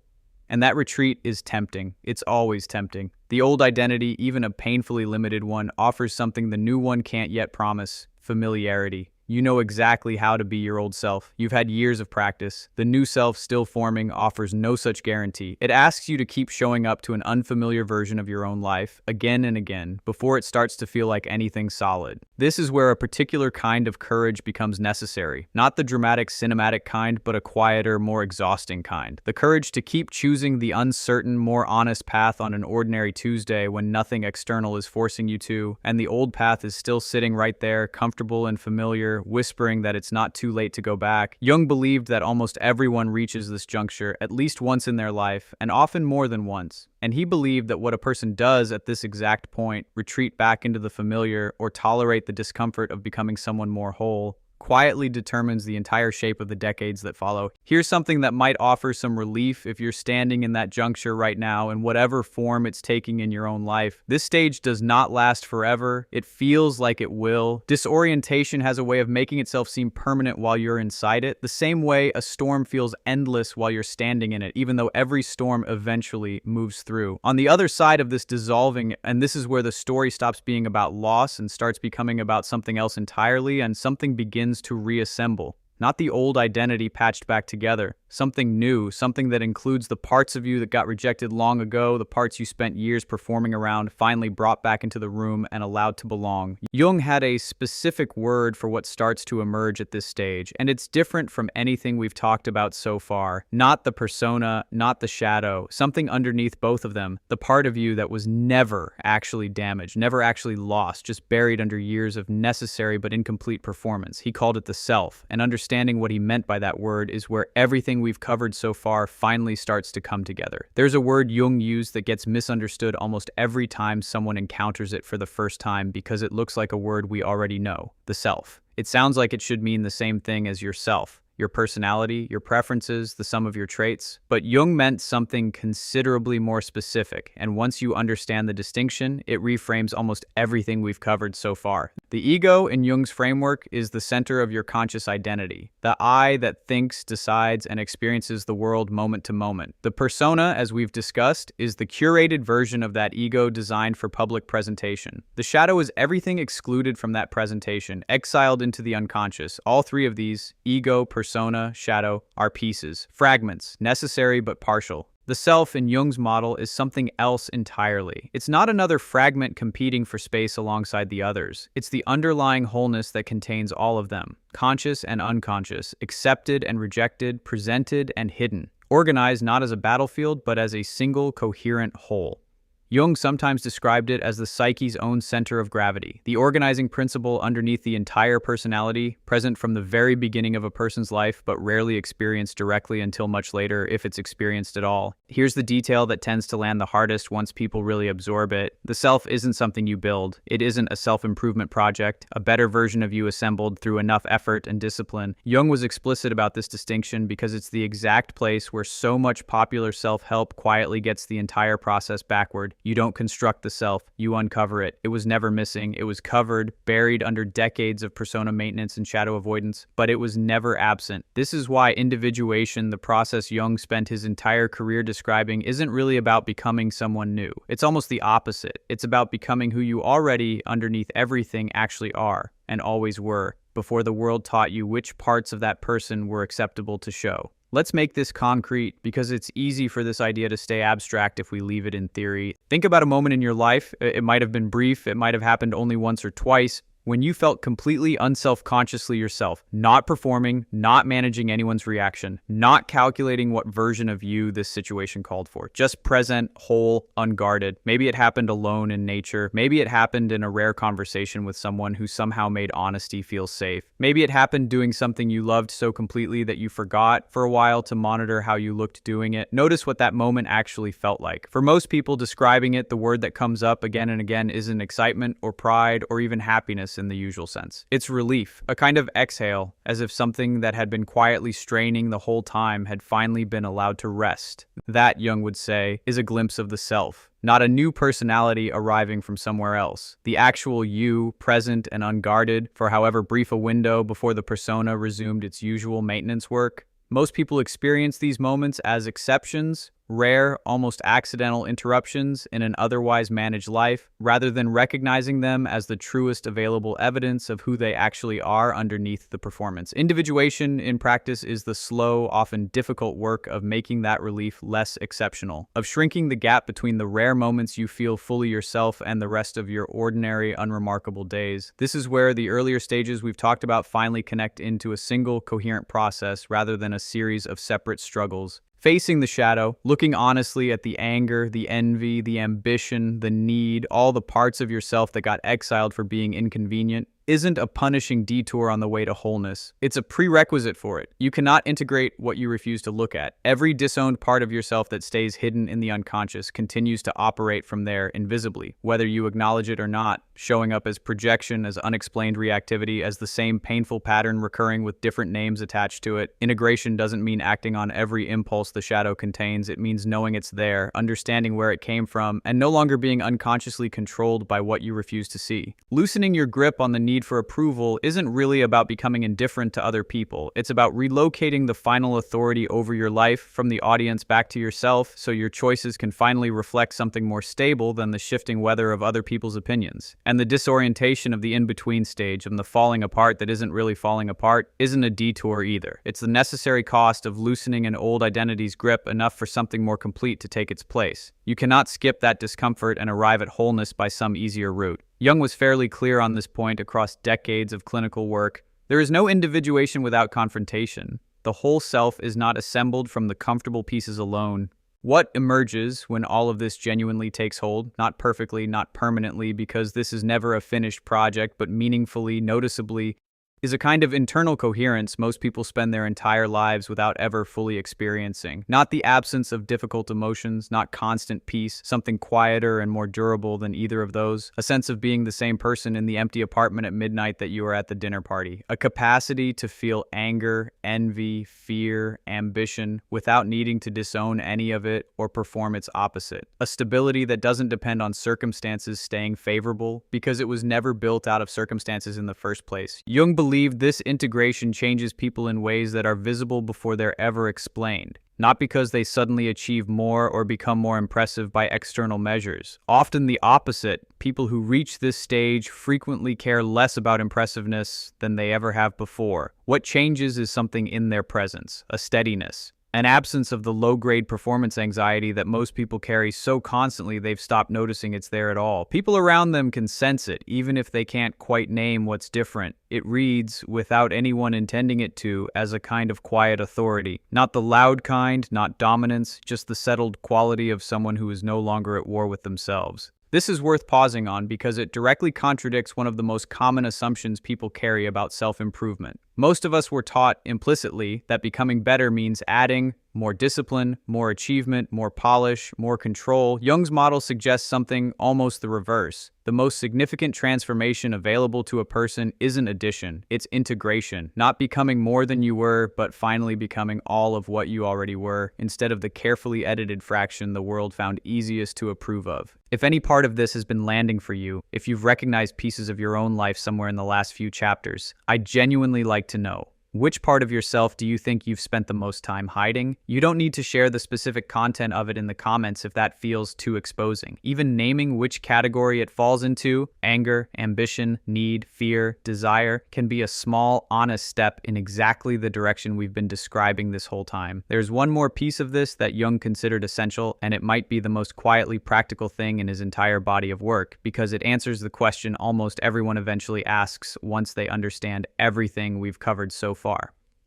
And that retreat is tempting. It's always tempting. The old identity, even a painfully limited one, offers something the new one can't yet promise: familiarity. You know exactly how to be your old self. You've had years of practice. The new self, still forming, offers no such guarantee. It asks you to keep showing up to an unfamiliar version of your own life, again and again, before it starts to feel like anything solid. This is where a particular kind of courage becomes necessary. Not the dramatic, cinematic kind, but a quieter, more exhausting kind. The courage to keep choosing the uncertain, more honest path on an ordinary Tuesday when nothing external is forcing you to, and the old path is still sitting right there, comfortable and familiar, whispering that it's not too late to go back. Jung believed that almost everyone reaches this juncture at least once in their life, and often more than once. And he believed that what a person does at this exact point, retreat back into the familiar or tolerate the discomfort of becoming someone more whole, quietly determines the entire shape of the decades that follow. Here's something that might offer some relief if you're standing in that juncture right now in whatever form it's taking in your own life. This stage does not last forever. It feels like it will. Disorientation has a way of making itself seem permanent while you're inside it, the same way a storm feels endless while you're standing in it, even though every storm eventually moves through. On the other side of this dissolving, and this is where the story stops being about loss and starts becoming about something else entirely, and something begins to reassemble. Not the old identity patched back together. Something new, something that includes the parts of you that got rejected long ago, the parts you spent years performing around, finally brought back into the room and allowed to belong. Jung had a specific word for what starts to emerge at this stage, and it's different from anything we've talked about so far. Not the persona, not the shadow, something underneath both of them, the part of you that was never actually damaged, never actually lost, just buried under years of necessary but incomplete performance. He called it the self, and understanding understanding what he meant by that word is where everything we've covered so far finally starts to come together. There's a word Jung used that gets misunderstood almost every time someone encounters it for the first time because it looks like a word we already know: the self. It sounds like it should mean the same thing as yourself, your personality, your preferences, the sum of your traits. But Jung meant something considerably more specific, and once you understand the distinction, it reframes almost everything we've covered so far. The ego in Jung's framework is the center of your conscious identity, the I that thinks, decides, and experiences the world moment to moment. The persona, as we've discussed, is the curated version of that ego designed for public presentation. The shadow is everything excluded from that presentation, exiled into the unconscious. All three of these, ego, persona, shadow, are pieces, fragments, necessary but partial. The self in Jung's model is something else entirely. It's not another fragment competing for space alongside the others. It's the underlying wholeness that contains all of them, conscious and unconscious, accepted and rejected, presented and hidden, organized not as a battlefield but as a single coherent whole. Jung sometimes described it as the psyche's own center of gravity, the organizing principle underneath the entire personality, present from the very beginning of a person's life but rarely experienced directly until much later, if it's experienced at all. Here's the detail that tends to land the hardest once people really absorb it. The self isn't something you build. It isn't a self-improvement project, a better version of you assembled through enough effort and discipline. Jung was explicit about this distinction because it's the exact place where so much popular self-help quietly gets the entire process backward. You don't construct the self, you uncover it. It was never missing. It was covered, buried under decades of persona maintenance and shadow avoidance, but it was never absent. This is why individuation, the process Jung spent his entire career describing, isn't really about becoming someone new. It's almost the opposite. It's about becoming who you already, underneath everything, actually are, and always were, before the world taught you which parts of that person were acceptable to show. Let's make this concrete because it's easy for this idea to stay abstract if we leave it in theory. Think about a moment in your life. It might have been brief, it might have happened only once or twice, when you felt completely unself-consciously yourself, not performing, not managing anyone's reaction, not calculating what version of you this situation called for, just present, whole, unguarded. Maybe it happened alone in nature. Maybe it happened in a rare conversation with someone who somehow made honesty feel safe. Maybe it happened doing something you loved so completely that you forgot for a while to monitor how you looked doing it. Notice what that moment actually felt like. For most people, describing it, the word that comes up again and again isn't excitement or pride or even happiness in the usual sense. It's relief, a kind of exhale, as if something that had been quietly straining the whole time had finally been allowed to rest. That, Jung would say, is a glimpse of the self, not a new personality arriving from somewhere else. The actual you, present and unguarded for however brief a window before the persona resumed its usual maintenance work. Most people experience these moments as exceptions, rare, almost accidental interruptions in an otherwise managed life, rather than recognizing them as the truest available evidence of who they actually are underneath the performance. Individuation, in practice, is the slow, often difficult work of making that relief less exceptional, of shrinking the gap between the rare moments you feel fully yourself and the rest of your ordinary, unremarkable days. This is where the earlier stages we've talked about finally connect into a single, coherent process rather than a series of separate struggles. Facing the shadow, looking honestly at the anger, the envy, the ambition, the need, all the parts of yourself that got exiled for being inconvenient, isn't a punishing detour on the way to wholeness. It's a prerequisite for it. You cannot integrate what you refuse to look at. Every disowned part of yourself that stays hidden in the unconscious continues to operate from there invisibly, whether you acknowledge it or not, showing up as projection, as unexplained reactivity, as the same painful pattern recurring with different names attached to it. Integration doesn't mean acting on every impulse the shadow contains. It means knowing it's there, understanding where it came from, and no longer being unconsciously controlled by what you refuse to see. Loosening your grip on the need for approval isn't really about becoming indifferent to other people. It's about relocating the final authority over your life from the audience back to yourself so your choices can finally reflect something more stable than the shifting weather of other people's opinions. And the disorientation of the in-between stage, of the falling apart that isn't really falling apart, isn't a detour either. It's the necessary cost of loosening an old identity's grip enough for something more complete to take its place. You cannot skip that discomfort and arrive at wholeness by some easier route. Jung was fairly clear on this point across decades of clinical work. There is no individuation without confrontation. The whole self is not assembled from the comfortable pieces alone. What emerges when all of this genuinely takes hold, not perfectly, not permanently, because this is never a finished project, but meaningfully, noticeably, is a kind of internal coherence most people spend their entire lives without ever fully experiencing. Not the absence of difficult emotions, not constant peace, something quieter and more durable than either of those. A sense of being the same person in the empty apartment at midnight that you were at the dinner party. A capacity to feel anger, envy, fear, ambition without needing to disown any of it or perform its opposite. A stability that doesn't depend on circumstances staying favorable because it was never built out of circumstances in the first place. Jung believed this integration changes people in ways that are visible before they're ever explained, not because they suddenly achieve more or become more impressive by external measures. Often the opposite. People who reach this stage frequently care less about impressiveness than they ever have before. What changes is something in their presence, a steadiness. An absence of the low-grade performance anxiety that most people carry so constantly they've stopped noticing it's there at all. People around them can sense it, even if they can't quite name what's different. It reads, without anyone intending it to, as a kind of quiet authority. Not the loud kind, not dominance, just the settled quality of someone who is no longer at war with themselves. This is worth pausing on because it directly contradicts one of the most common assumptions people carry about self-improvement. Most of us were taught implicitly that becoming better means adding more discipline, more achievement, more polish, more control. Jung's model suggests something almost the reverse. The most significant transformation available to a person isn't addition, it's integration. Not becoming more than you were, but finally becoming all of what you already were, instead of the carefully edited fraction the world found easiest to approve of. If any part of this has been landing for you, if you've recognized pieces of your own life somewhere in the last few chapters, I'd genuinely like to know. Which part of yourself do you think you've spent the most time hiding? You don't need to share the specific content of it in the comments if that feels too exposing. Even naming which category it falls into, anger, ambition, need, fear, desire, can be a small, honest step in exactly the direction we've been describing this whole time. There's one more piece of this that Jung considered essential, and it might be the most quietly practical thing in his entire body of work, because it answers the question almost everyone eventually asks once they understand everything we've covered so far.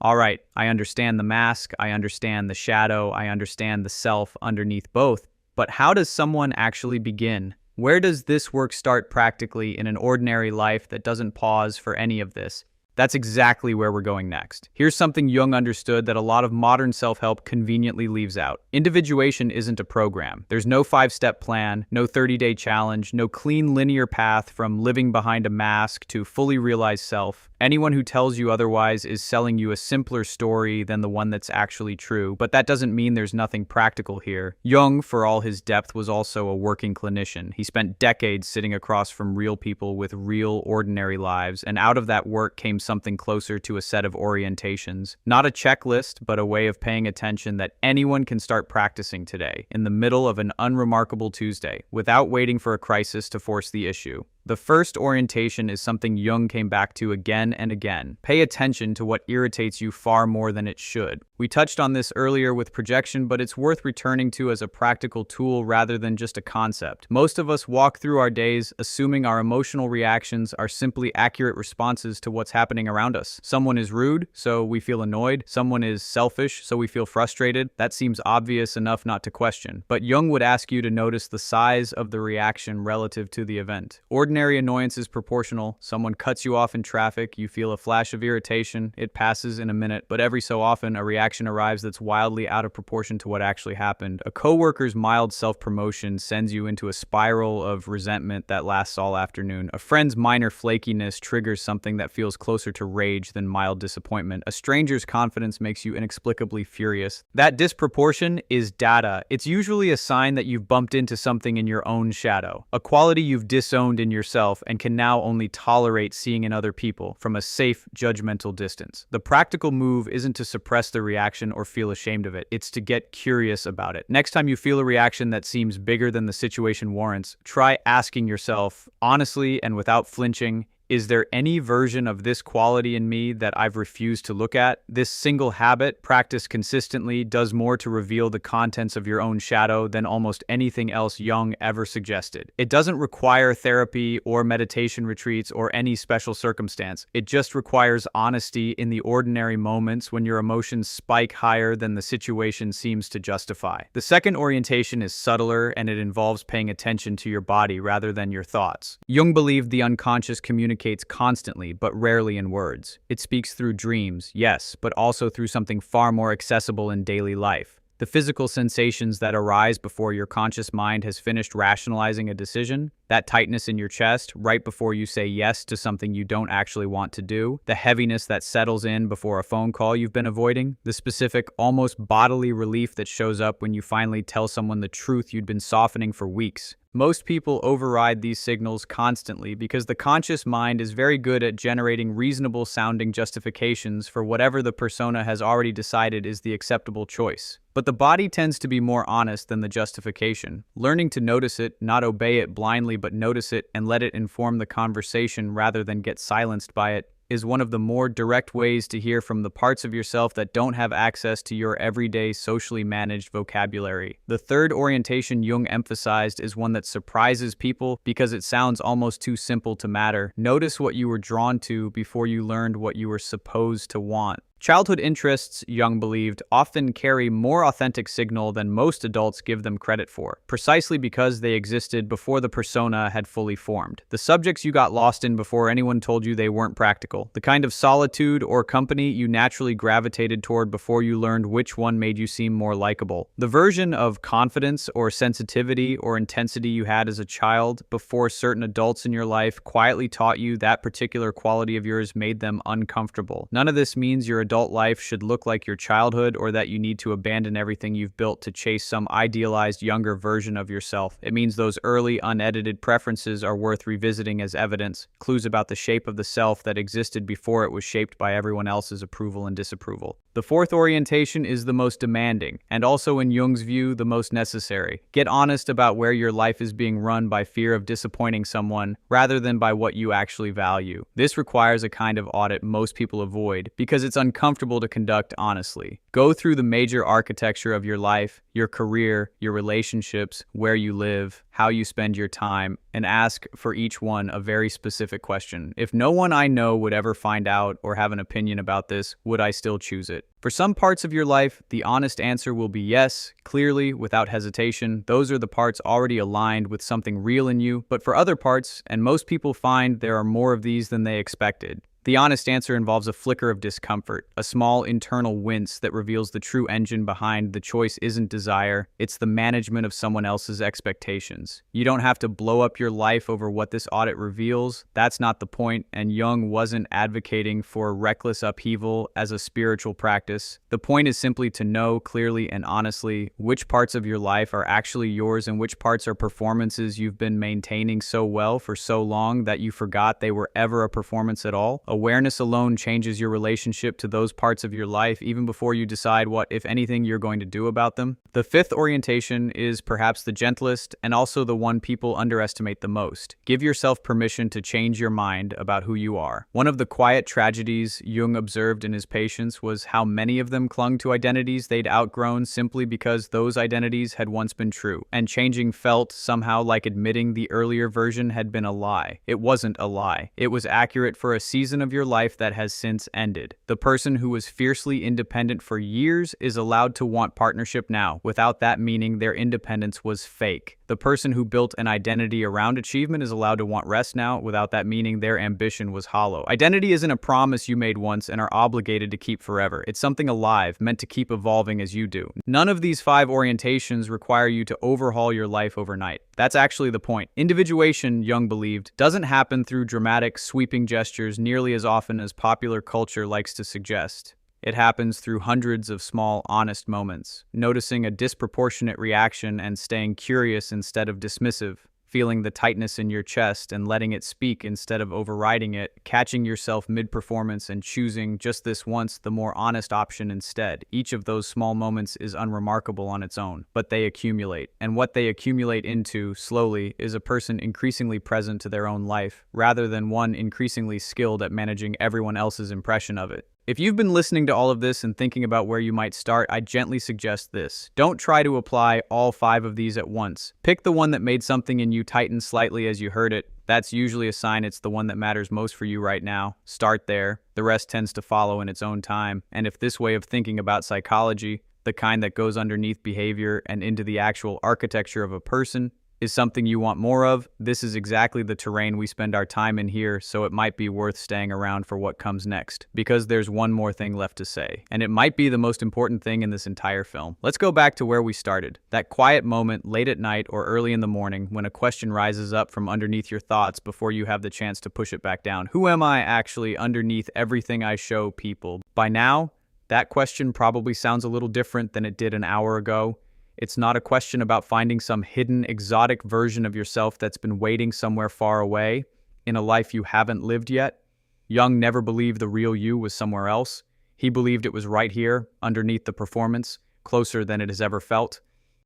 All right, I understand the mask, I understand the shadow, I understand the self underneath both, but how does someone actually begin? Where does this work start practically in an ordinary life that doesn't pause for any of this? That's exactly where we're going next. Here's something Jung understood that a lot of modern self-help conveniently leaves out. Individuation isn't a program. There's no 5-step plan, no 30-day challenge, no clean linear path from living behind a mask to fully realized self. Anyone who tells you otherwise is selling you a simpler story than the one that's actually true, but that doesn't mean there's nothing practical here. Jung, for all his depth, was also a working clinician. He spent decades sitting across from real people with real, ordinary lives, and out of that work came something closer to a set of orientations. Not a checklist, but a way of paying attention that anyone can start practicing today, in the middle of an unremarkable Tuesday, without waiting for a crisis to force the issue. The first orientation is something Jung came back to again and again. Pay attention to what irritates you far more than it should. We touched on this earlier with projection, but it's worth returning to as a practical tool rather than just a concept. Most of us walk through our days assuming our emotional reactions are simply accurate responses to what's happening around us. Someone is rude, so we feel annoyed. Someone is selfish, so we feel frustrated. That seems obvious enough not to question. But Jung would ask you to notice the size of the reaction relative to the event. Ordinary annoyance is proportional. Someone cuts you off in traffic, you feel a flash of irritation, it passes in a minute, but every so often a reaction arrives that's wildly out of proportion to what actually happened. A coworker's mild self-promotion sends you into a spiral of resentment that lasts all afternoon. A friend's minor flakiness triggers something that feels closer to rage than mild disappointment. A stranger's confidence makes you inexplicably furious. That disproportion is data. It's usually a sign that you've bumped into something in your own shadow, a quality you've disowned in yourself and can now only tolerate seeing in other people from a safe, judgmental distance. The practical move isn't to suppress the reaction or feel ashamed of it. It's to get curious about it. Next time you feel a reaction that seems bigger than the situation warrants, try asking yourself, honestly and without flinching, is there any version of this quality in me that I've refused to look at? This single habit, practiced consistently, does more to reveal the contents of your own shadow than almost anything else Jung ever suggested. It doesn't require therapy or meditation retreats or any special circumstance. It just requires honesty in the ordinary moments when your emotions spike higher than the situation seems to justify. The second orientation is subtler, and it involves paying attention to your body rather than your thoughts. Jung believed the unconscious communicates communicates constantly, but rarely in words. It speaks through dreams, yes, but also through something far more accessible in daily life. The physical sensations that arise before your conscious mind has finished rationalizing a decision, that tightness in your chest right before you say yes to something you don't actually want to do, the heaviness that settles in before a phone call you've been avoiding, the specific, almost bodily relief that shows up when you finally tell someone the truth you'd been softening for weeks. Most people override these signals constantly because the conscious mind is very good at generating reasonable-sounding justifications for whatever the persona has already decided is the acceptable choice. But the body tends to be more honest than the justification. Learning to notice it, not obey it blindly but notice it and let it inform the conversation rather than get silenced by it, is one of the more direct ways to hear from the parts of yourself that don't have access to your everyday socially managed vocabulary. The third orientation Jung emphasized is one that surprises people because it sounds almost too simple to matter. Notice what you were drawn to before you learned what you were supposed to want. Childhood interests, Jung believed, often carry more authentic signal than most adults give them credit for, precisely because they existed before the persona had fully formed. The subjects you got lost in before anyone told you they weren't practical. The kind of solitude or company you naturally gravitated toward before you learned which one made you seem more likable. The version of confidence or sensitivity or intensity you had as a child before certain adults in your life quietly taught you that particular quality of yours made them uncomfortable. None of this means your adult life should look like your childhood or that you need to abandon everything you've built to chase some idealized younger version of yourself. It means those early, unedited preferences are worth revisiting as evidence, clues about the shape of the self that existed before it was shaped by everyone else's approval and disapproval. The fourth orientation is the most demanding, and also in Jung's view, the most necessary. Get honest about where your life is being run by fear of disappointing someone, rather than by what you actually value. This requires a kind of audit most people avoid, because it's uncomfortable to conduct honestly. Go through the major architecture of your life, your career, your relationships, where you live, how you spend your time, and ask for each one a very specific question. If no one I know would ever find out or have an opinion about this, would I still choose it? For some parts of your life, the honest answer will be yes, clearly, without hesitation. Those are the parts already aligned with something real in you. But for other parts, and most people find there are more of these than they expected, the honest answer involves a flicker of discomfort, a small internal wince that reveals the true engine behind the choice isn't desire, it's the management of someone else's expectations. You don't have to blow up your life over what this audit reveals. That's not the point, and Jung wasn't advocating for reckless upheaval as a spiritual practice. The point is simply to know clearly and honestly which parts of your life are actually yours and which parts are performances you've been maintaining so well for so long that you forgot they were ever a performance at all. Awareness alone changes your relationship to those parts of your life even before you decide what, if anything, you're going to do about them. The fifth orientation is perhaps the gentlest and also the one people underestimate the most. Give yourself permission to change your mind about who you are. One of the quiet tragedies Jung observed in his patients was how many of them clung to identities they'd outgrown simply because those identities had once been true, and changing felt somehow like admitting the earlier version had been a lie. It wasn't a lie. It was accurate for a season of your life that has since ended. The person who was fiercely independent for years is allowed to want partnership now, without that meaning their independence was fake. The person who built an identity around achievement is allowed to want rest now, without that meaning their ambition was hollow. Identity isn't a promise you made once and are obligated to keep forever. It's something alive, meant to keep evolving as you do. None of these 5 orientations require you to overhaul your life overnight. That's actually the point. Individuation, Jung believed, doesn't happen through dramatic, sweeping gestures nearly as often as popular culture likes to suggest. It happens through hundreds of small, honest moments, noticing a disproportionate reaction and staying curious instead of dismissive, feeling the tightness in your chest and letting it speak instead of overriding it, catching yourself mid-performance and choosing just this once the more honest option instead. Each of those small moments is unremarkable on its own, but they accumulate. And what they accumulate into, slowly, is a person increasingly present to their own life, rather than one increasingly skilled at managing everyone else's impression of it. If you've been listening to all of this and thinking about where you might start, I gently suggest this. Don't try to apply all 5 of these at once. Pick the one that made something in you tighten slightly as you heard it. That's usually a sign it's the one that matters most for you right now. Start there. The rest tends to follow in its own time. And if this way of thinking about psychology, the kind that goes underneath behavior and into the actual architecture of a person, is something you want more of. This is exactly the terrain we spend our time in here, so it might be worth staying around for what comes next, because there's one more thing left to say, and it might be the most important thing in this entire film. Let's go back to where we started, that quiet moment late at night or early in the morning when a question rises up from underneath your thoughts before you have the chance to push it back down. Who am I actually underneath everything I show people? By now, that question probably sounds a little different than it did an hour ago. It's not a question about finding some hidden, exotic version of yourself that's been waiting somewhere far away in a life you haven't lived yet. Jung never believed the real you was somewhere else. He believed it was right here, underneath the performance, closer than it has ever felt.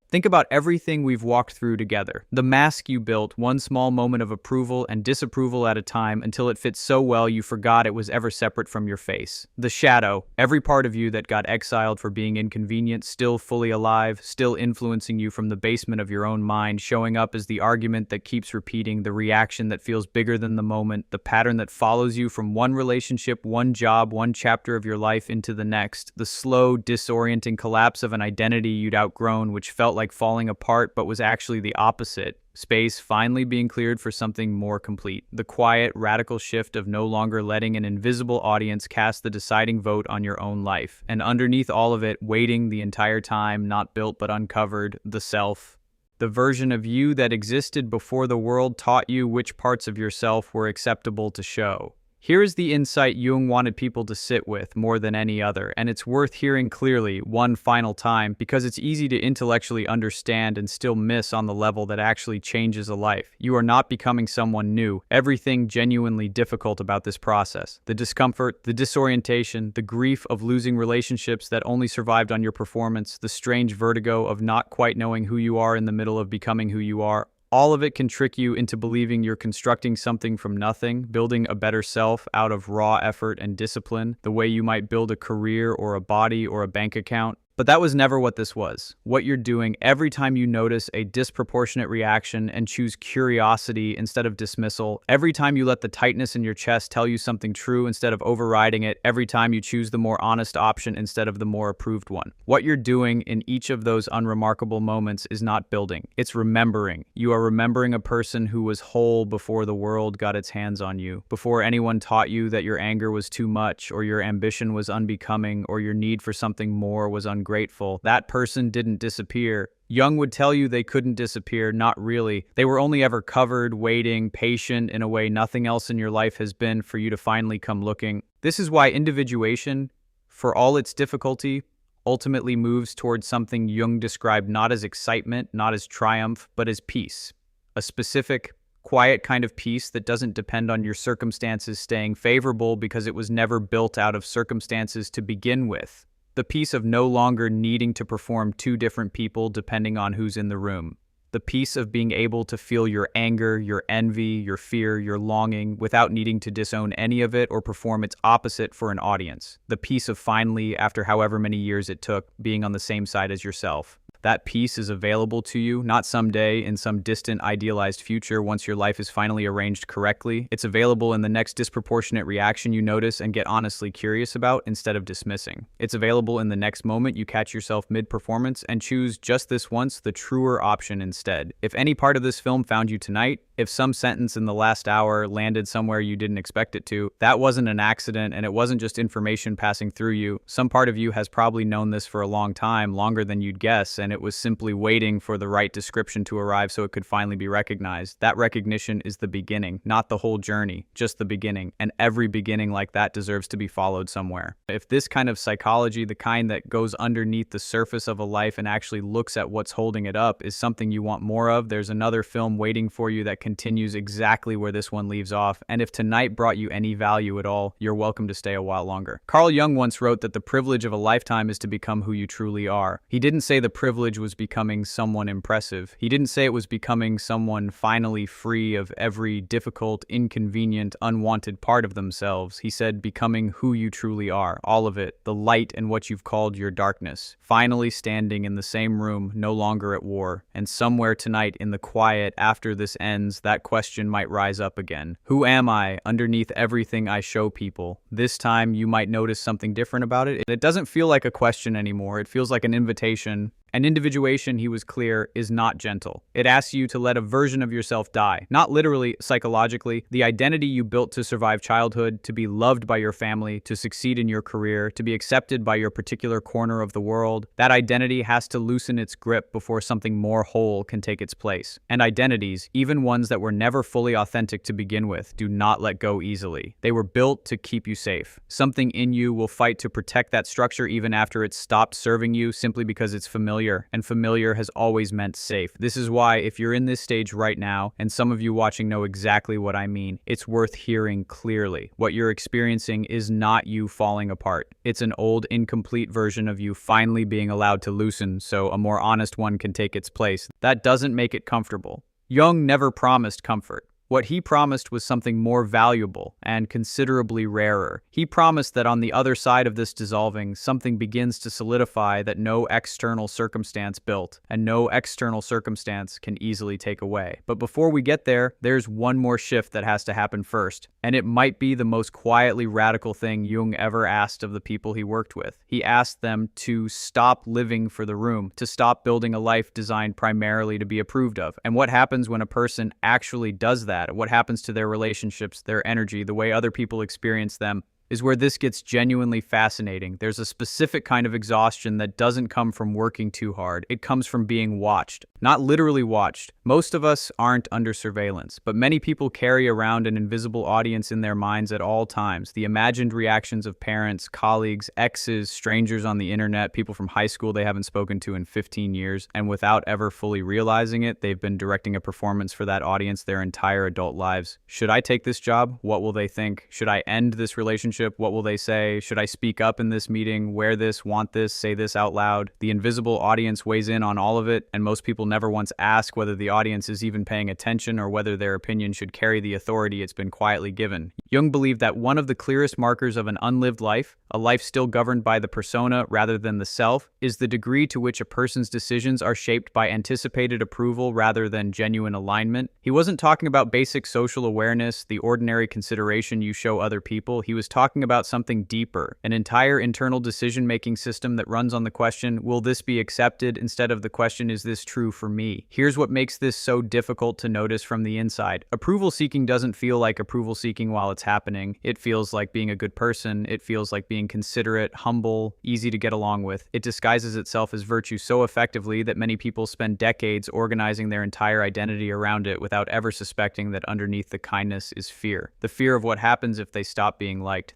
Think about everything we've walked through together. The mask you built, one small moment of approval and disapproval at a time until it fit so well you forgot it was ever separate from your face. The shadow, every part of you that got exiled for being inconvenient, still fully alive, still influencing you from the basement of your own mind, showing up as the argument that keeps repeating, the reaction that feels bigger than the moment, the pattern that follows you from one relationship, one job, one chapter of your life into the next, the slow, disorienting collapse of an identity you'd outgrown, which felt like falling apart but was actually the opposite. Space finally being cleared for something more complete. The quiet, radical shift of no longer letting an invisible audience cast the deciding vote on your own life. And underneath all of it, waiting the entire time, not built but uncovered, the self. The version of you that existed before the world taught you which parts of yourself were acceptable to show. Here is the insight Jung wanted people to sit with more than any other, and it's worth hearing clearly one final time because it's easy to intellectually understand and still miss on the level that actually changes a life. You are not becoming someone new. Everything genuinely difficult about this process, the discomfort, the disorientation, the grief of losing relationships that only survived on your performance, the strange vertigo of not quite knowing who you are in the middle of becoming who you are, all of it can trick you into believing you're constructing something from nothing, building a better self out of raw effort and discipline, the way you might build a career or a body or a bank account. But that was never what this was. What you're doing every time you notice a disproportionate reaction and choose curiosity instead of dismissal, every time you let the tightness in your chest tell you something true instead of overriding it, every time you choose the more honest option instead of the more approved one. What you're doing in each of those unremarkable moments is not building, it's remembering. You are remembering a person who was whole before the world got its hands on you, before anyone taught you that your anger was too much, or your ambition was unbecoming, or your need for something more was ungrateful. That person didn't disappear. Jung would tell you they couldn't disappear, not really. They were only ever covered, waiting, patient in a way nothing else in your life has been for you to finally come looking. This is why individuation, for all its difficulty, ultimately moves towards something Jung described not as excitement, not as triumph, but as peace. A specific, quiet kind of peace that doesn't depend on your circumstances staying favorable because it was never built out of circumstances to begin with. The peace of no longer needing to perform two different people depending on who's in the room. The peace of being able to feel your anger, your envy, your fear, your longing without needing to disown any of it or perform its opposite for an audience. The peace of finally, after however many years it took, being on the same side as yourself. That peace is available to you, not someday in some distant idealized future once your life is finally arranged correctly. It's available in the next disproportionate reaction you notice and get honestly curious about instead of dismissing. It's available in the next moment you catch yourself mid-performance and choose just this once the truer option instead. If any part of this film found you tonight, if some sentence in the last hour landed somewhere you didn't expect it to, that wasn't an accident and it wasn't just information passing through you. Some part of you has probably known this for a long time, longer than you'd guess, and it was simply waiting for the right description to arrive so it could finally be recognized. That recognition is the beginning, not the whole journey, just the beginning. And every beginning like that deserves to be followed somewhere. If this kind of psychology, the kind that goes underneath the surface of a life and actually looks at what's holding it up, is something you want more of, there's another film waiting for you that continues exactly where this one leaves off. And if tonight brought you any value at all, you're welcome to stay a while longer. Carl Jung once wrote that the privilege of a lifetime is to become who you truly are. He didn't say the privilege was becoming someone impressive. He didn't say it was becoming someone finally free of every difficult, inconvenient, unwanted part of themselves. He said becoming who you truly are, all of it, the light and what you've called your darkness. Finally standing in the same room, no longer at war. And somewhere tonight in the quiet after this ends, that question might rise up again. Who am I underneath everything I show people? This time you might notice something different about it. It doesn't feel like a question anymore. It feels like an invitation. And individuation, he was clear, is not gentle. It asks you to let a version of yourself die. Not literally, psychologically. The identity you built to survive childhood, to be loved by your family, to succeed in your career, to be accepted by your particular corner of the world, that identity has to loosen its grip before something more whole can take its place. And identities, even ones that were never fully authentic to begin with, do not let go easily. They were built to keep you safe. Something in you will fight to protect that structure even after it's stopped serving you simply because it's familiar, and familiar has always meant safe. This is why, if you're in this stage right now, and some of you watching know exactly what I mean, it's worth hearing clearly. What you're experiencing is not you falling apart. It's an old, incomplete version of you finally being allowed to loosen so a more honest one can take its place. That doesn't make it comfortable. Jung never promised comfort. What he promised was something more valuable and considerably rarer. He promised that on the other side of this dissolving, something begins to solidify that no external circumstance built, and no external circumstance can easily take away. But before we get there, there's one more shift that has to happen first, and it might be the most quietly radical thing Jung ever asked of the people he worked with. He asked them to stop living for the room, to stop building a life designed primarily to be approved of. And what happens when a person actually does that? What happens to their relationships, their energy, the way other people experience them, is where this gets genuinely fascinating. There's a specific kind of exhaustion that doesn't come from working too hard. It comes from being watched. Not literally watched. Most of us aren't under surveillance, but many people carry around an invisible audience in their minds at all times. The imagined reactions of parents, colleagues, exes, strangers on the internet, people from high school they haven't spoken to in 15 years, and without ever fully realizing it, they've been directing a performance for that audience their entire adult lives. Should I take this job? What will they think? Should I end this relationship? What will they say? Should I speak up in this meeting? Wear this? Want this? Say this out loud? The invisible audience weighs in on all of it, and most people never once ask whether the audience is even paying attention or whether their opinion should carry the authority it's been quietly given. Jung believed that one of the clearest markers of an unlived life, a life still governed by the persona rather than the self, is the degree to which a person's decisions are shaped by anticipated approval rather than genuine alignment. He wasn't talking about basic social awareness, the ordinary consideration you show other people. He was talking about something deeper, an entire internal decision-making system that runs on the question, will this be accepted, instead of the question, is this true for me? Here's what makes this so difficult to notice from the inside. Approval seeking doesn't feel like approval seeking while it's happening. It feels like being a good person. It feels like being considerate, humble, easy to get along with. It disguises itself as virtue so effectively that many people spend decades organizing their entire identity around it without ever suspecting that underneath the kindness is fear. The fear of what happens if they stop being liked.